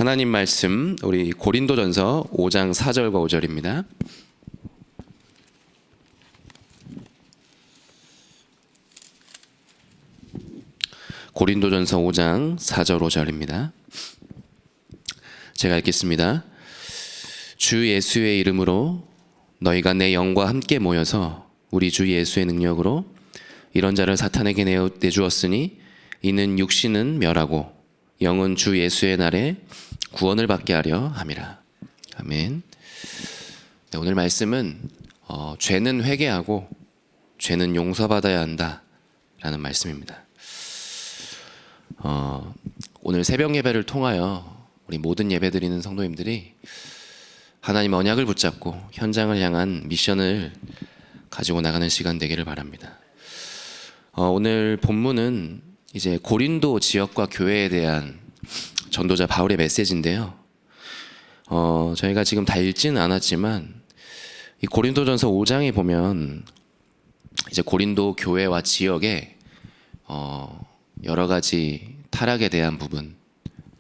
하나님 말씀 우리 고린도전서 5장 4절과 5절입니다. 고린도전서 5장 4절 5절입니다. 제가 읽겠습니다. 주 예수의 이름으로 너희가 내 영과 함께 모여서 우리 주 예수의 능력으로 이런 자를 사탄에게 내주었으니 이는 육신은 멸하고 영은 주 예수의 날에 구원을 받게 하려 함이라. 아멘. 네, 오늘 말씀은 죄는 회개하고 죄는 용서받아야 한다 라는 말씀입니다. 오늘 새벽 예배를 통하여 우리 모든 예배 드리는 성도님들이 하나님 언약을 붙잡고 현장을 향한 미션을 가지고 나가는 시간 되기를 바랍니다. 오늘 본문은 이제 고린도 지역과 교회에 대한 전도자 바울의 메시지인데요. 저희가 지금 다 읽지는 않았지만 이 고린도전서 5장에 보면 이제 고린도 교회와 지역에 여러 가지 타락에 대한 부분,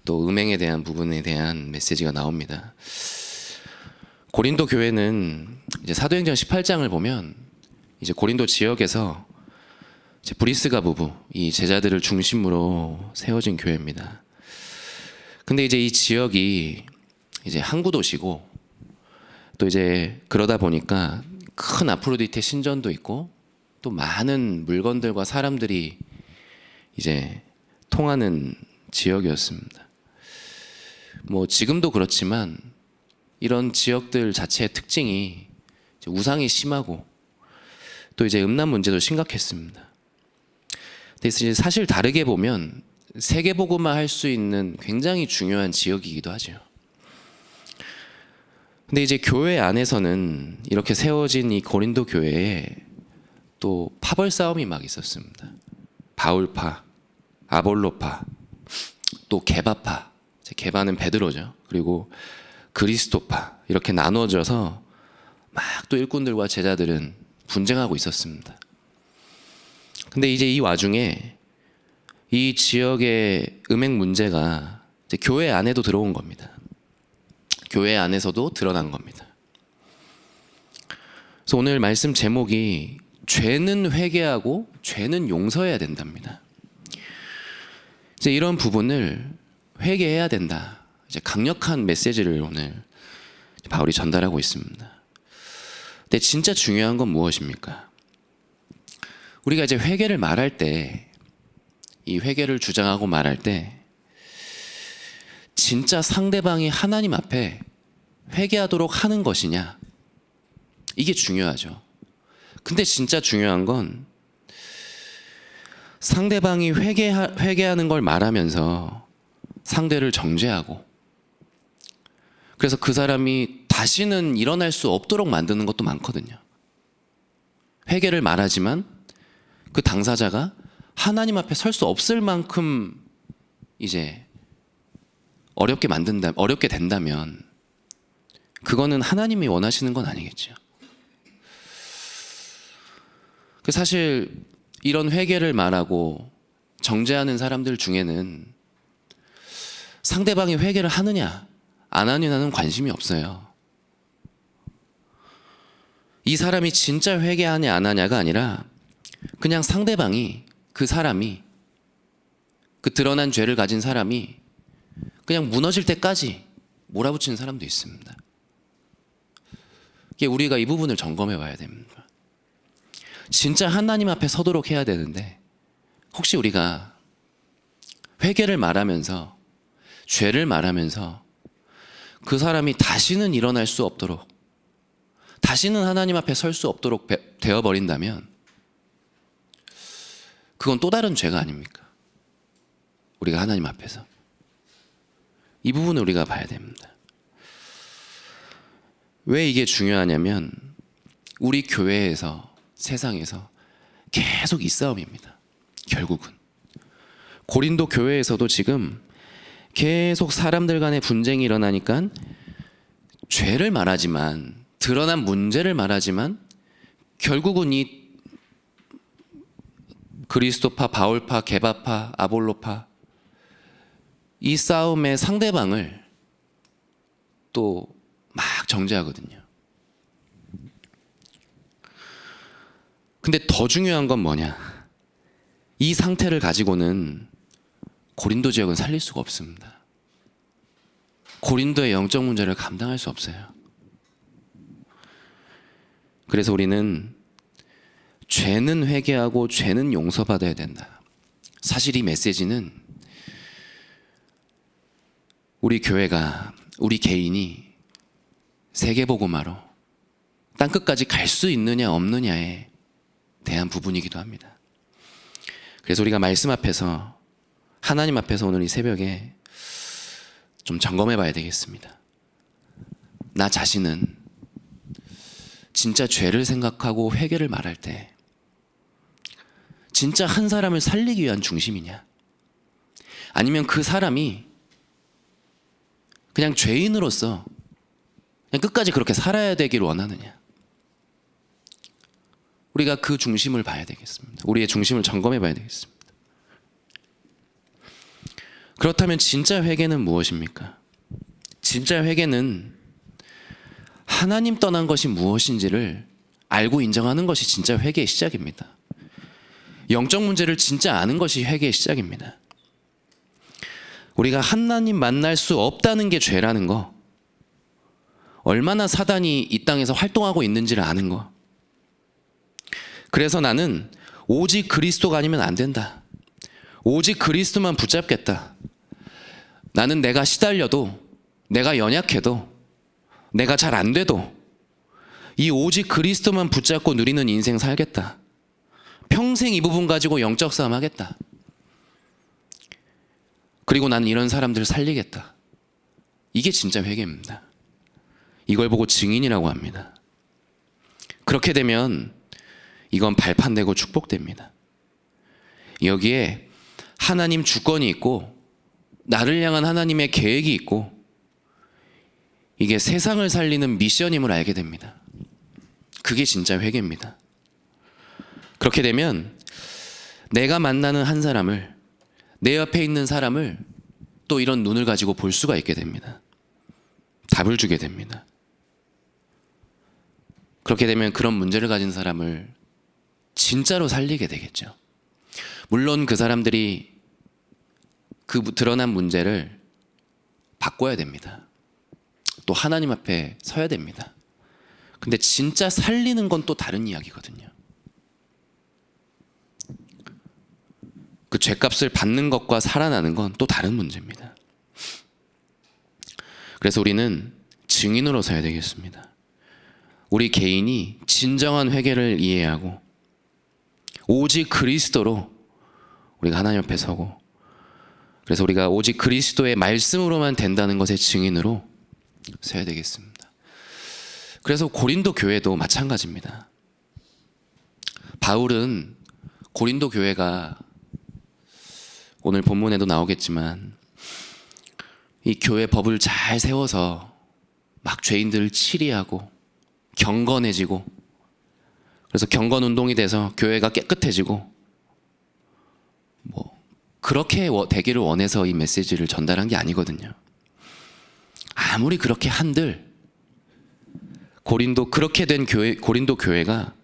또 음행에 대한 부분에 대한 메시지가 나옵니다. 고린도 교회는 이제 사도행전 18장을 보면 이제 고린도 지역에서 이제 브리스가 부부, 이 제자들을 중심으로 세워진 교회입니다. 근데 이제 이 지역이 이제 항구 도시고 또 이제 그러다 보니까 큰 아프로디테 신전도 있고 또 많은 물건들과 사람들이 이제 통하는 지역이었습니다. 뭐 지금도 그렇지만 이런 지역들 자체의 특징이 우상이 심하고 또 이제 음란 문제도 심각했습니다. 근데 사실 다르게 보면 세계복음화 할 수 있는 굉장히 중요한 지역이기도 하죠. 근데 이제 교회 안에서는 이렇게 세워진 이 고린도 교회에 또 파벌 싸움이 막 있었습니다. 바울파, 아볼로파, 또 게바파, 게바는 베드로죠. 그리고 그리스도파, 이렇게 나눠져서 막 또 일꾼들과 제자들은 분쟁하고 있었습니다. 근데 이제 이 와중에 이 지역의 음행 문제가 이제 교회 안에도 들어온 겁니다. 교회 안에서도 드러난 겁니다. 그래서 오늘 말씀 제목이 죄는 회개하고 죄는 용서해야 된답니다. 이제 이런 부분을 회개해야 된다. 이제 강력한 메시지를 오늘 바울이 전달하고 있습니다. 근데 진짜 중요한 건 무엇입니까? 우리가 이제 회개를 말할 때, 이 회개를 주장하고 말할 때 진짜 상대방이 하나님 앞에 회개하도록 하는 것이냐, 이게 중요하죠. 근데 진짜 중요한 건 상대방이 회개하는 걸 말하면서 상대를 정죄하고 그래서 그 사람이 다시는 일어날 수 없도록 만드는 것도 많거든요. 회개를 말하지만 그 당사자가 하나님 앞에 설 수 없을 만큼 이제 어렵게 된다면 그거는 하나님이 원하시는 건 아니겠죠. 사실 이런 회개를 말하고 정죄하는 사람들 중에는 상대방이 회개를 하느냐 안 하느냐는 관심이 없어요. 이 사람이 진짜 회개하냐 안 하냐가 아니라 그냥 상대방이, 그 사람이, 그 드러난 죄를 가진 사람이 그냥 무너질 때까지 몰아붙이는 사람도 있습니다. 우리가 이 부분을 점검해 봐야 됩니다. 진짜 하나님 앞에 서도록 해야 되는데 혹시 우리가 회개를 말하면서 죄를 말하면서 그 사람이 다시는 일어날 수 없도록, 다시는 하나님 앞에 설 수 없도록 되어버린다면 그건 또 다른 죄가 아닙니까? 우리가 하나님 앞에서 이 부분을 우리가 봐야 됩니다. 왜 이게 중요하냐면 우리 교회에서, 세상에서 계속 이 싸움입니다. 결국은 고린도 교회에서도 지금 계속 사람들 간의 분쟁이 일어나니까 죄를 말하지만, 드러난 문제를 말하지만 결국은 이 그리스도파, 바울파, 게바파, 아볼로파, 이 싸움의 상대방을 또 막 정죄하거든요. 근데 더 중요한 건 뭐냐? 이 상태를 가지고는 고린도 지역은 살릴 수가 없습니다. 고린도의 영적 문제를 감당할 수 없어요. 그래서 우리는 죄는 회개하고 죄는 용서받아야 된다. 사실 이 메시지는 우리 교회가, 우리 개인이 세계복음화로 땅끝까지 갈 수 있느냐 없느냐에 대한 부분이기도 합니다. 그래서 우리가 말씀 앞에서, 하나님 앞에서 오늘 이 새벽에 좀 점검해 봐야 되겠습니다. 나 자신은 진짜 죄를 생각하고 회개를 말할 때 진짜 한 사람을 살리기 위한 중심이냐? 아니면 그 사람이 그냥 죄인으로서 그냥 끝까지 그렇게 살아야 되기를 원하느냐? 우리가 그 중심을 봐야 되겠습니다. 우리의 중심을 점검해 봐야 되겠습니다. 그렇다면 진짜 회개는 무엇입니까? 진짜 회개는 하나님 떠난 것이 무엇인지를 알고 인정하는 것이 진짜 회개의 시작입니다. 영적 문제를 진짜 아는 것이 회개의 시작입니다. 우리가 하나님 만날 수 없다는 게 죄라는 거, 얼마나 사단이 이 땅에서 활동하고 있는지를 아는 거, 그래서 나는 오직 그리스도가 아니면 안 된다, 오직 그리스도만 붙잡겠다, 나는 내가 시달려도, 내가 연약해도, 내가 잘 안 돼도 이 오직 그리스도만 붙잡고 누리는 인생 살겠다, 평생 이 부분 가지고 영적 싸움 하겠다, 그리고 나는 이런 사람들을 살리겠다. 이게 진짜 회개입니다. 이걸 보고 증인이라고 합니다. 그렇게 되면 이건 발판되고 축복됩니다. 여기에 하나님 주권이 있고 나를 향한 하나님의 계획이 있고 이게 세상을 살리는 미션임을 알게 됩니다. 그게 진짜 회개입니다. 그렇게 되면 내가 만나는 한 사람을, 내 옆에 있는 사람을 또 이런 눈을 가지고 볼 수가 있게 됩니다. 답을 주게 됩니다. 그렇게 되면 그런 문제를 가진 사람을 진짜로 살리게 되겠죠. 물론 그 사람들이 그 드러난 문제를 바꿔야 됩니다. 또 하나님 앞에 서야 됩니다. 근데 진짜 살리는 건 또 다른 이야기거든요. 그 죄값을 받는 것과 살아나는 건 또 다른 문제입니다. 그래서 우리는 증인으로 서야 되겠습니다. 우리 개인이 진정한 회개를 이해하고 오직 그리스도로 우리가 하나님 앞에 서고, 그래서 우리가 오직 그리스도의 말씀으로만 된다는 것의 증인으로 서야 되겠습니다. 그래서 고린도 교회도 마찬가지입니다. 바울은 고린도 교회가 오늘 본문에도 나오겠지만 이 교회 법을 잘 세워서 막 죄인들을 치리하고 경건해지고, 그래서 경건 운동이 돼서 교회가 깨끗해지고 그렇게 되기를 원해서 이 메시지를 전달한 게 아니거든요. 아무리 그렇게 한들 그렇게 된 고린도 교회가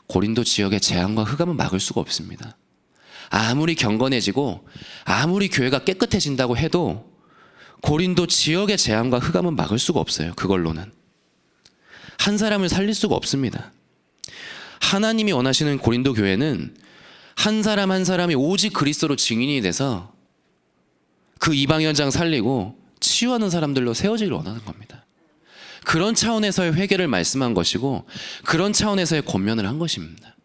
고린도 지역의 재앙과 흑암은 막을 수가 없습니다. 아무리 경건해지고 아무리 교회가 깨끗해진다고 해도 고린도 지역의 재앙과 흑암은 막을 수가 없어요. 그걸로는 한 사람을 살릴 수가 없습니다. 하나님이 원하시는 고린도 교회는 한 사람 한 사람이 오직 그리스도로 증인이 돼서 그 이방 현장 살리고 치유하는 사람들로 세워지기를 원하는 겁니다. 그런 차원에서의 회개를 말씀한 것이고 그런 차원에서의 권면을 한 것입니다.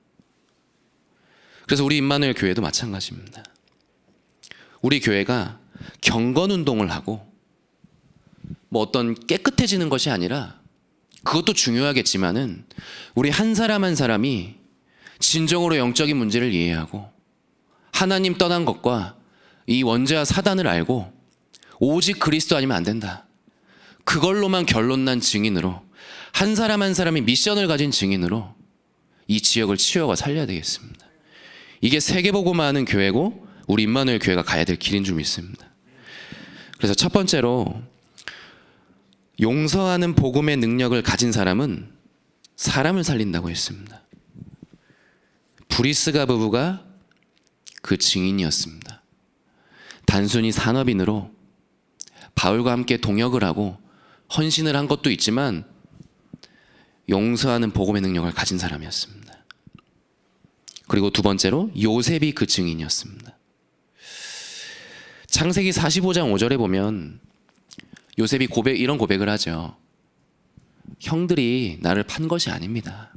그래서 우리 임마누엘 교회도 마찬가지입니다. 우리 교회가 경건 운동을 하고 어떤 깨끗해지는 것이 아니라, 그것도 중요하겠지만은 우리 한 사람 한 사람이 진정으로 영적인 문제를 이해하고 하나님 떠난 것과 이 원죄와 사단을 알고 오직 그리스도 아니면 안 된다, 그걸로만 결론난 증인으로, 한 사람 한 사람이 미션을 가진 증인으로 이 지역을 치유하고 살려야 되겠습니다. 이게 세계복음화하는 교회고 우리 임마누엘 교회가 가야 될 길인 줄 믿습니다. 그래서 첫 번째로 용서하는 복음의 능력을 가진 사람은 사람을 살린다고 했습니다. 브리스가 부부가 그 증인이었습니다. 단순히 산업인으로 바울과 함께 동역을 하고 헌신을 한 것도 있지만 용서하는 복음의 능력을 가진 사람이었습니다. 그리고 두 번째로 요셉이 그 증인이었습니다. 창세기 45장 5절에 보면 요셉이 이런 고백을 하죠. 형들이 나를 판 것이 아닙니다.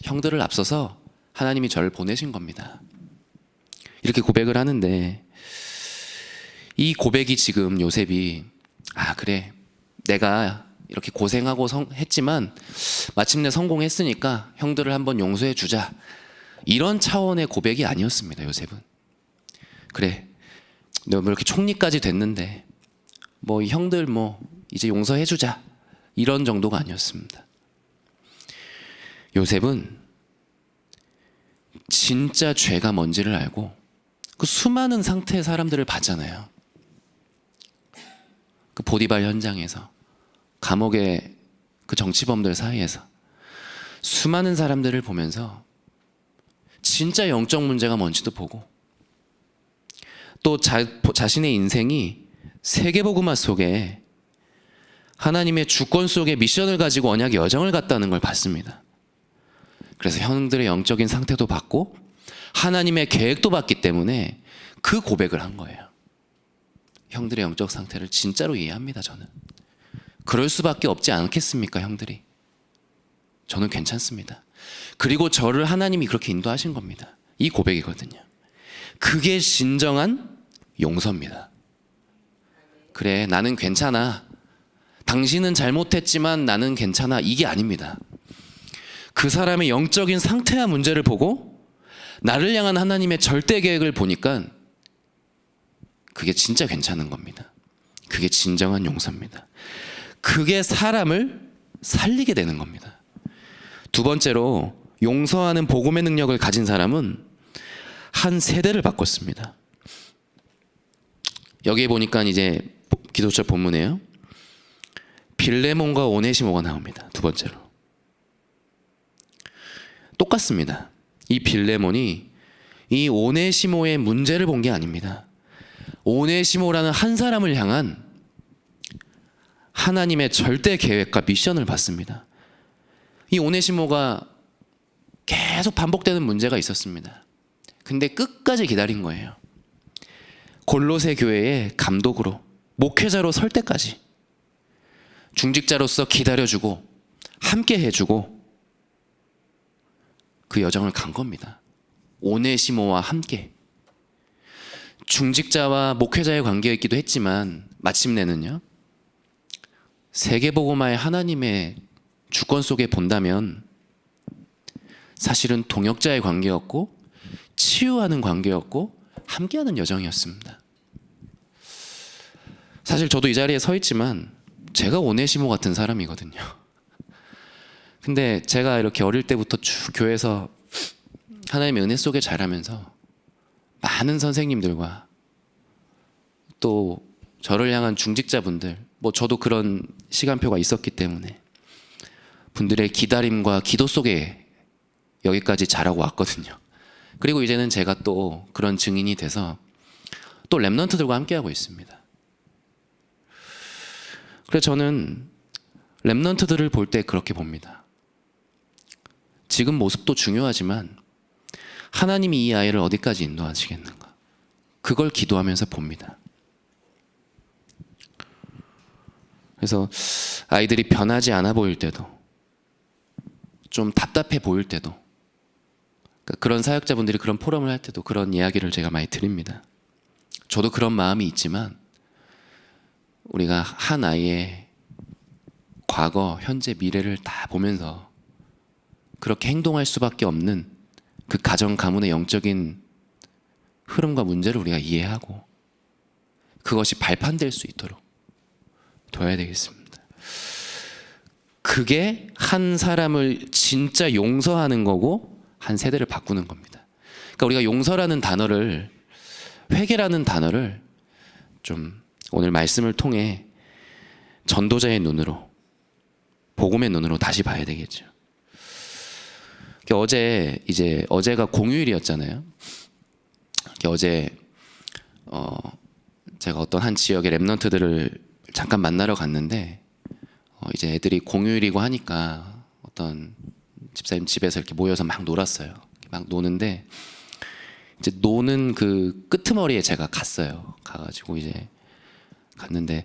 형들을 앞서서 하나님이 저를 보내신 겁니다. 이렇게 고백을 하는데, 이 고백이 지금 요셉이 그래, 내가 이렇게 고생하고 했지만 마침내 성공했으니까 형들을 한번 용서해 주자, 이런 차원의 고백이 아니었습니다. 요셉은 그래, 너 뭐 이렇게 총리까지 됐는데 뭐 이 형들 뭐 이제 용서해 주자, 이런 정도가 아니었습니다. 요셉은 진짜 죄가 뭔지를 알고 그 수많은 상태의 사람들을 봤잖아요. 그 보디발 현장에서, 감옥의 그 정치범들 사이에서 수많은 사람들을 보면서 진짜 영적 문제가 뭔지도 보고, 또 자신의 인생이 세계복음화 속에 하나님의 주권 속에 미션을 가지고 언약의 여정을 갔다는 걸 봤습니다. 그래서 형들의 영적인 상태도 봤고 하나님의 계획도 봤기 때문에 그 고백을 한 거예요. 형들의 영적 상태를 진짜로 이해합니다. 저는 그럴 수밖에 없지 않겠습니까? 형들이, 저는 괜찮습니다. 그리고 저를 하나님이 그렇게 인도하신 겁니다. 이 고백이거든요. 그게 진정한 용서입니다. 그래, 나는 괜찮아, 당신은 잘못했지만 나는 괜찮아, 이게 아닙니다. 그 사람의 영적인 상태와 문제를 보고 나를 향한 하나님의 절대 계획을 보니까 그게 진짜 괜찮은 겁니다. 그게 진정한 용서입니다. 그게 사람을 살리게 되는 겁니다. 두 번째로, 용서하는 복음의 능력을 가진 사람은 한 세대를 바꿨습니다. 여기에 보니까 이제 기도처 본문이에요. 빌레몬과 오네시모가 나옵니다. 두 번째로. 똑같습니다. 이 빌레몬이 이 오네시모의 문제를 본 게 아닙니다. 오네시모라는 한 사람을 향한 하나님의 절대 계획과 미션을 받습니다. 이 오네시모가 계속 반복되는 문제가 있었습니다. 근데 끝까지 기다린 거예요. 골로새 교회의 감독으로, 목회자로 설 때까지 중직자로서 기다려주고 함께 해주고 그 여정을 간 겁니다. 오네시모와 함께 중직자와 목회자의 관계였기도 했지만 마침내는요, 세계복음화의 하나님의 주권 속에 본다면 사실은 동역자의 관계였고 치유하는 관계였고 함께하는 여정이었습니다. 사실 저도 이 자리에 서 있지만 제가 오네시모 같은 사람이거든요. 근데 제가 이렇게 어릴 때부터 쭉 교회에서 하나님의 은혜 속에 자라면서 많은 선생님들과 또 저를 향한 중직자분들, 뭐 저도 그런 시간표가 있었기 때문에 분들의 기다림과 기도 속에 여기까지 자라고 왔거든요. 그리고 이제는 제가 또 그런 증인이 돼서 또 렘넌트들과 함께하고 있습니다. 그래서 저는 렘넌트들을 볼 때 그렇게 봅니다. 지금 모습도 중요하지만 하나님이 이 아이를 어디까지 인도하시겠는가, 그걸 기도하면서 봅니다. 그래서 아이들이 변하지 않아 보일 때도, 좀 답답해 보일 때도, 그런 사역자분들이 그런 포럼을 할 때도 그런 이야기를 제가 많이 드립니다. 저도 그런 마음이 있지만 우리가 한 아이의 과거, 현재, 미래를 다 보면서 그렇게 행동할 수밖에 없는 그 가정, 가문의 영적인 흐름과 문제를 우리가 이해하고 그것이 발판될 수 있도록 둬야 되겠습니다. 그게 한 사람을 진짜 용서하는 거고 한 세대를 바꾸는 겁니다. 그러니까 우리가 용서라는 단어를, 회개라는 단어를 좀 오늘 말씀을 통해 전도자의 눈으로, 복음의 눈으로 다시 봐야 되겠죠. 어제가 공휴일이었잖아요. 어제 제가 어떤 한 지역의 랩런트들을 잠깐 만나러 갔는데 이제 애들이 공휴일이고 하니까 어떤 집사님 집에서 이렇게 모여서 막 놀았어요. 막 노는데 이제 노는 그 끄트머리에 제가 갔어요. 가가지고 이제 갔는데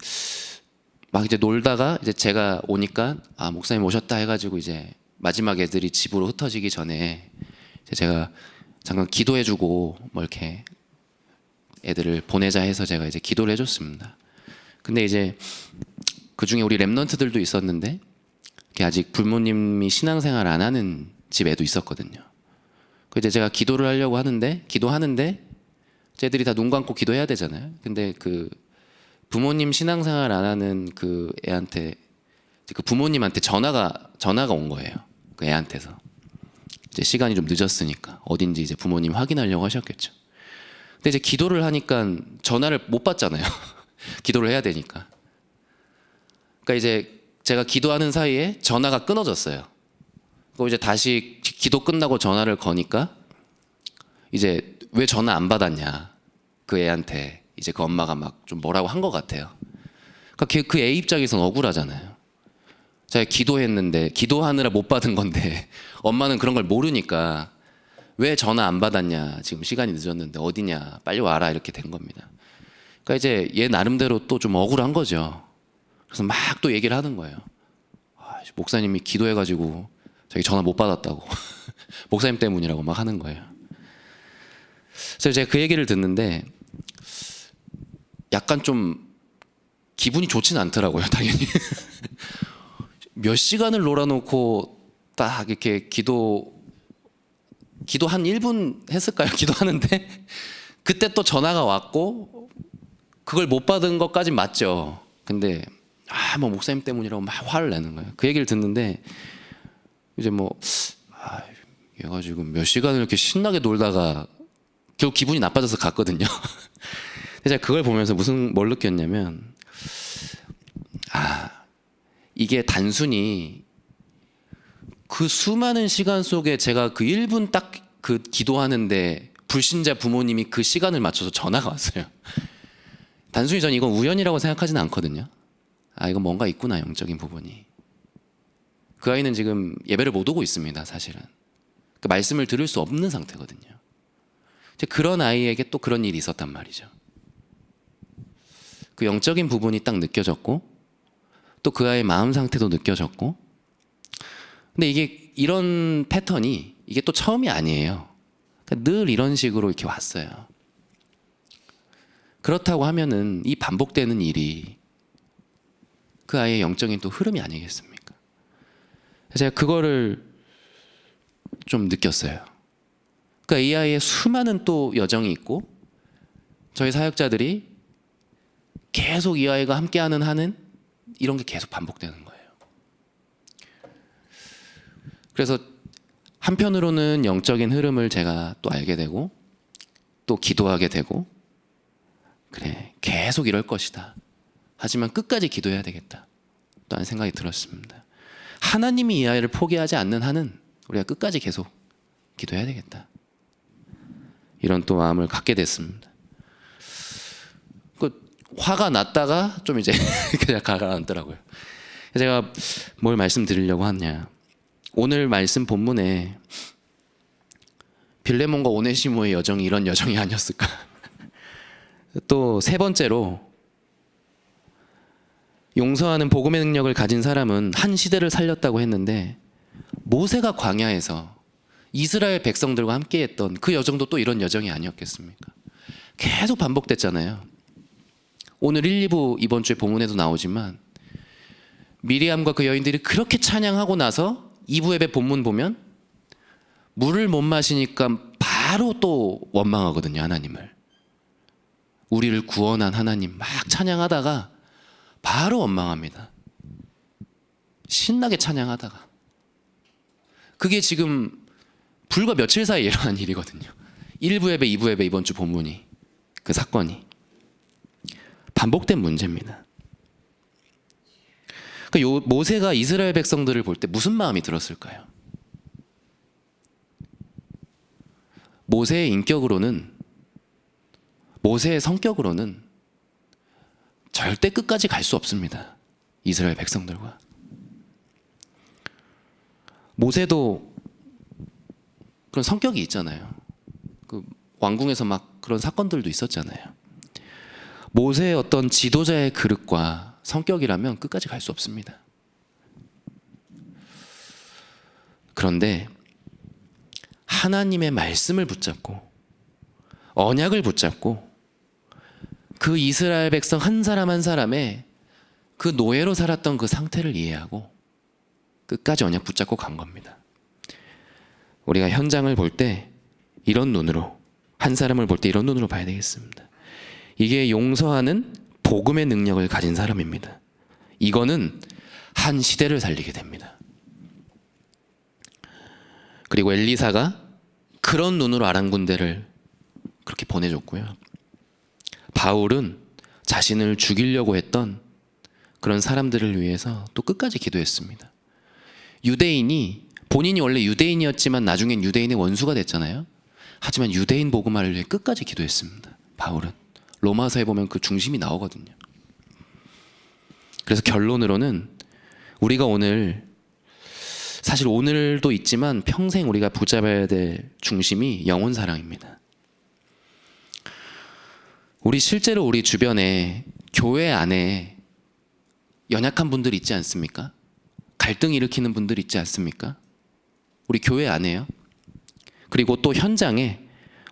막 이제 놀다가 이제 제가 오니까 아 목사님 오셨다 해가지고 이제 마지막 애들이 집으로 흩어지기 전에 이제 제가 잠깐 기도해주고 뭐 이렇게 애들을 보내자 해서 제가 이제 기도를 해줬습니다. 근데 이제 그 중에 우리 랩런트들도 있었는데 아직 부모님이 신앙생활 안 하는 집 애도 있었거든요. 그 이제 제가 기도를 하려고 하는데 기도하는데 애들이 다 눈 감고 기도해야 되잖아요. 근데 그 부모님 신앙생활 안 하는 그 애한테 그 부모님한테 전화가 온 거예요. 그 애한테서 이제 시간이 좀 늦었으니까 어딘지 이제 부모님 확인하려고 하셨겠죠. 근데 이제 기도를 하니까 전화를 못 받잖아요. 기도를 해야 되니까. 그러니까 이제 제가 기도하는 사이에 전화가 끊어졌어요. 그리고 이제 다시 기도 끝나고 전화를 거니까 이제 왜 전화 안 받았냐 그 애한테 이제 그 엄마가 막 좀 뭐라고 한 것 같아요. 그러니까 그 애 입장에선 억울하잖아요. 제가 기도했는데 기도하느라 못 받은 건데 엄마는 그런 걸 모르니까 왜 전화 안 받았냐, 지금 시간이 늦었는데 어디냐, 빨리 와라, 이렇게 된 겁니다. 그러니까 이제 얘 나름대로 또 좀 억울한 거죠. 그래서 막 또 얘기를 하는 거예요. 목사님이 기도해가지고 자기 전화 못 받았다고 목사님 때문이라고 막 하는 거예요. 그래서 제가 그 얘기를 듣는데 약간 좀 기분이 좋지는 않더라고요. 당연히 몇 시간을 놀아놓고 딱 이렇게 기도 한 1분 했을까요? 기도하는데 그때 또 전화가 왔고 그걸 못 받은 것까진 맞죠. 근데 뭐 목사님 때문이라고 막 화를 내는 거예요. 그 얘기를 듣는데 이제 얘가 지금 몇 시간을 이렇게 신나게 놀다가 결국 기분이 나빠져서 갔거든요. 제가 그걸 보면서 뭘 느꼈냐면 이게 단순히 그 수많은 시간 속에 제가 그 1분 딱 그 기도하는데 불신자 부모님이 그 시간을 맞춰서 전화가 왔어요. 단순히 전 이건 우연이라고 생각하지는 않거든요. 이건 뭔가 있구나, 영적인 부분이. 그 아이는 지금 예배를 못 오고 있습니다, 사실은. 그 말씀을 들을 수 없는 상태거든요. 그런 아이에게 또 그런 일이 있었단 말이죠. 그 영적인 부분이 딱 느껴졌고 또 그 아이의 마음 상태도 느껴졌고, 근데 이게 이런 패턴이 이게 또 처음이 아니에요. 그러니까 늘 이런 식으로 이렇게 왔어요. 그렇다고 하면은 이 반복되는 일이 그 아이의 영적인 또 흐름이 아니겠습니까? 제가 그거를 좀 느꼈어요. 그러니까 이 아이의 수많은 또 여정이 있고 저희 사역자들이 계속 이 아이가 함께하는 한은 이런 게 계속 반복되는 거예요. 그래서 한편으로는 영적인 흐름을 제가 또 알게 되고 또 기도하게 되고, 그래 계속 이럴 것이다, 하지만 끝까지 기도해야 되겠다 또한 생각이 들었습니다. 하나님이 이 아이를 포기하지 않는 한은 우리가 끝까지 계속 기도해야 되겠다, 이런 또 마음을 갖게 됐습니다. 화가 났다가 좀 이제 그냥 가라앉더라고요. 제가 뭘 말씀드리려고 하냐, 오늘 말씀 본문에 빌레몬과 오네시모의 여정이 이런 여정이 아니었을까. 또 세 번째로 용서하는 복음의 능력을 가진 사람은 한 시대를 살렸다고 했는데 모세가 광야에서 이스라엘 백성들과 함께했던 그 여정도 또 이런 여정이 아니었겠습니까? 계속 반복됐잖아요. 오늘 1, 2부 이번 주에 본문에도 나오지만 미리암과 그 여인들이 그렇게 찬양하고 나서 2부 예배 본문 보면 물을 못 마시니까 바로 또 원망하거든요, 하나님을. 우리를 구원한 하나님 막 찬양하다가 바로 원망합니다. 신나게 찬양하다가. 그게 지금 불과 며칠 사이에 일어난 일이거든요. 1부 예배, 2부 예배 이번 주 본문이, 그 사건이 반복된 문제입니다. 그러니까 요 모세가 이스라엘 백성들을 볼 때 무슨 마음이 들었을까요? 모세의 인격으로는, 모세의 성격으로는 절대 끝까지 갈 수 없습니다. 이스라엘 백성들과. 모세도 그런 성격이 있잖아요. 그 왕궁에서 막 그런 사건들도 있었잖아요. 모세의 어떤 지도자의 그릇과 성격이라면 끝까지 갈 수 없습니다. 그런데 하나님의 말씀을 붙잡고 언약을 붙잡고 그 이스라엘 백성 한 사람 한 사람의 그 노예로 살았던 그 상태를 이해하고 끝까지 언약 붙잡고 간 겁니다. 우리가 현장을 볼 때 이런 눈으로, 한 사람을 볼 때 이런 눈으로 봐야 되겠습니다. 이게 용서하는 복음의 능력을 가진 사람입니다. 이거는 한 시대를 살리게 됩니다. 그리고 엘리사가 그런 눈으로 아람 군대를 그렇게 보내줬고요. 바울은 자신을 죽이려고 했던 그런 사람들을 위해서 또 끝까지 기도했습니다. 유대인이, 본인이 원래 유대인이었지만 나중엔 유대인의 원수가 됐잖아요. 하지만 유대인 복음화를 위해 끝까지 기도했습니다. 바울은 로마서에 보면 그 중심이 나오거든요. 그래서 결론으로는 우리가 오늘, 사실 오늘도 있지만 평생 우리가 붙잡아야 될 중심이 영혼 사랑입니다. 우리 실제로 우리 주변에 교회 안에 연약한 분들 있지 않습니까? 갈등 일으키는 분들 있지 않습니까? 우리 교회 안에요. 그리고 또 현장에,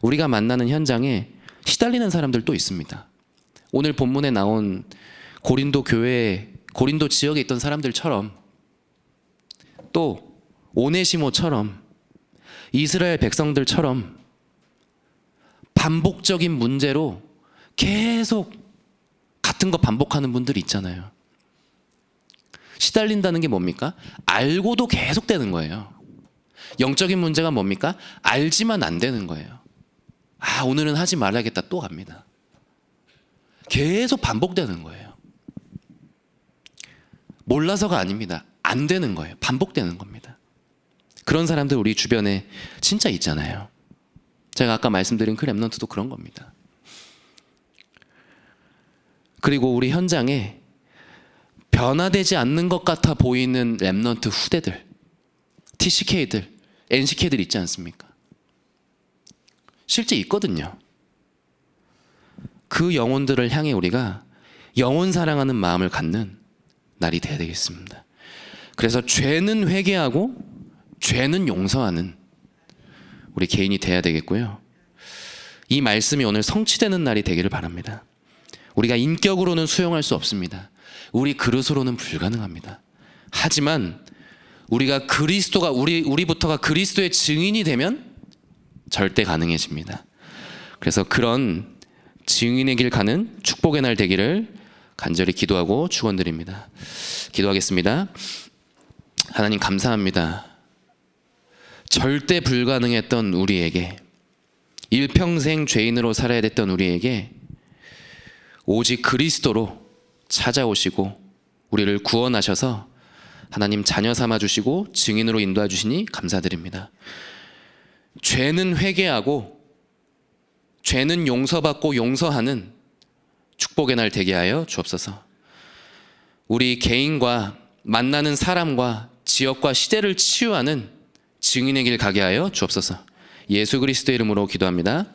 우리가 만나는 현장에 시달리는 사람들도 있습니다. 오늘 본문에 나온 고린도 교회, 고린도 지역에 있던 사람들처럼, 또 오네시모처럼, 이스라엘 백성들처럼 반복적인 문제로 계속 같은 거 반복하는 분들이 있잖아요. 시달린다는 게 뭡니까? 알고도 계속 되는 거예요. 영적인 문제가 뭡니까? 알지만 안 되는 거예요. 아, 오늘은 하지 말아야겠다, 또 갑니다. 계속 반복되는 거예요. 몰라서가 아닙니다. 안 되는 거예요. 반복되는 겁니다. 그런 사람들 우리 주변에 진짜 있잖아요. 제가 아까 말씀드린 그 렘넌트도 그런 겁니다. 그리고 우리 현장에 변화되지 않는 것 같아 보이는 렘넌트 후대들, TCK들, NCK들 있지 않습니까? 실제 있거든요. 그 영혼들을 향해 우리가 영혼 사랑하는 마음을 갖는 날이 되어야 되겠습니다. 그래서 죄는 회개하고 죄는 용서하는 우리 개인이 되어야 되겠고요. 이 말씀이 오늘 성취되는 날이 되기를 바랍니다. 우리가 인격으로는 수용할 수 없습니다. 우리 그릇으로는 불가능합니다. 하지만 우리가 그리스도가, 우리부터가 그리스도의 증인이 되면 절대 가능해집니다. 그래서 그런 증인의 길 가는 축복의 날 되기를 간절히 기도하고 축원드립니다. 기도하겠습니다. 하나님 감사합니다. 절대 불가능했던 우리에게, 일평생 죄인으로 살아야 됐던 우리에게 오직 그리스도로 찾아오시고 우리를 구원하셔서 하나님 자녀 삼아주시고 증인으로 인도해 주시니 감사드립니다. 죄는 회개하고 죄는 용서받고 용서하는 축복의 날 되게 하여 주옵소서. 우리 개인과 만나는 사람과 지역과 시대를 치유하는 증인의 길 가게 하여 주옵소서. 예수 그리스도의 이름으로 기도합니다.